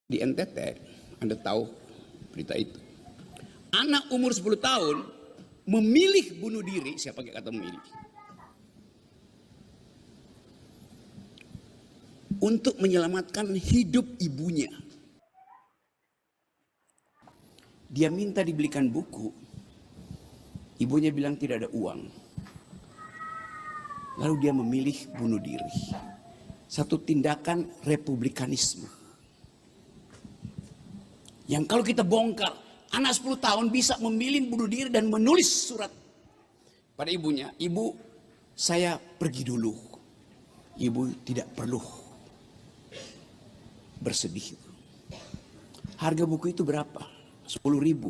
Di NTT, Anda tahu berita itu. Anak umur 10 tahun memilih bunuh diri, saya pakai kata memilih, untuk menyelamatkan hidup ibunya. Dia minta dibelikan buku, ibunya bilang tidak ada uang. Lalu dia memilih bunuh diri. Satu tindakan republikanisme. Yang kalau kita bongkar, anak 10 tahun bisa memilih bunuh diri dan menulis surat pada ibunya. Ibu, saya pergi dulu. Ibu tidak perlu bersedih. Harga buku itu berapa? 10.000.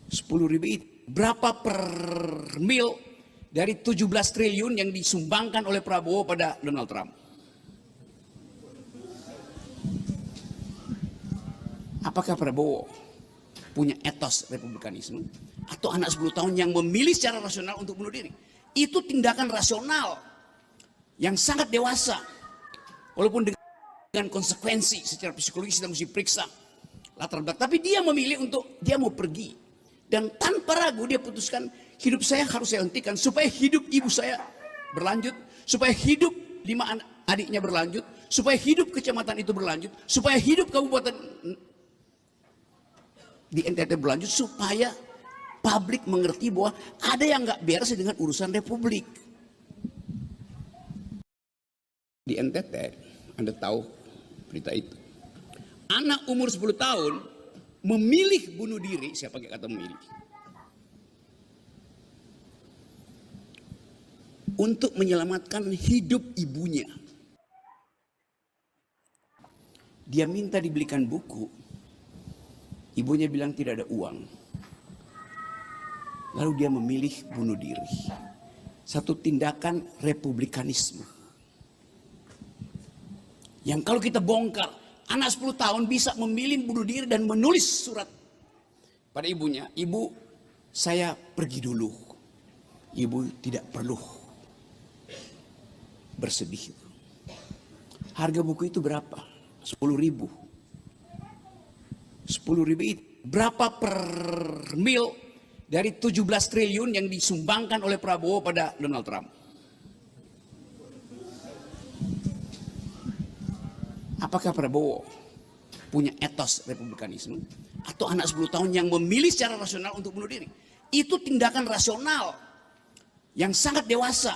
10.000 itu berapa per mil dari 17 triliun yang disumbangkan oleh Prabowo pada Donald Trump? Apakah Prabowo punya etos republikanisme? Atau anak 10 tahun yang memilih secara rasional untuk bunuh diri? Itu tindakan rasional yang sangat dewasa. Walaupun dengan konsekuensi secara psikologis kita mesti periksa latar belakang. Tapi dia memilih untuk dia mau pergi. Dan tanpa ragu dia putuskan hidup saya harus saya hentikan. Supaya hidup ibu saya berlanjut. Supaya hidup 5 adiknya berlanjut. Supaya hidup kecamatan itu berlanjut. Supaya hidup kabupaten di NTT berlanjut, supaya publik mengerti bahwa ada yang nggak beres dengan urusan republik. Di NTT, Anda tahu berita itu. Anak umur 10 tahun memilih bunuh diri, saya pakai kata memilih, untuk menyelamatkan hidup ibunya. Dia minta dibelikan buku. Ibunya bilang tidak ada uang. Lalu dia memilih bunuh diri. Satu tindakan republikanisme. Yang kalau kita bongkar, anak 10 tahun bisa memilih bunuh diri dan menulis surat pada ibunya. Ibu, saya pergi dulu. Ibu tidak perlu bersedih. Harga buku itu berapa? 10.000. 10.000 itu berapa per mil dari 17 triliun yang disumbangkan oleh Prabowo pada Donald Trump? Apakah Prabowo punya etos republikanisme? Atau anak 10 tahun yang memilih secara rasional untuk bunuh diri? Itu tindakan rasional yang sangat dewasa.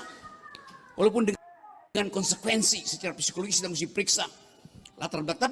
Walaupun dengan konsekuensi secara psikologis kita mesti periksa latar belakang.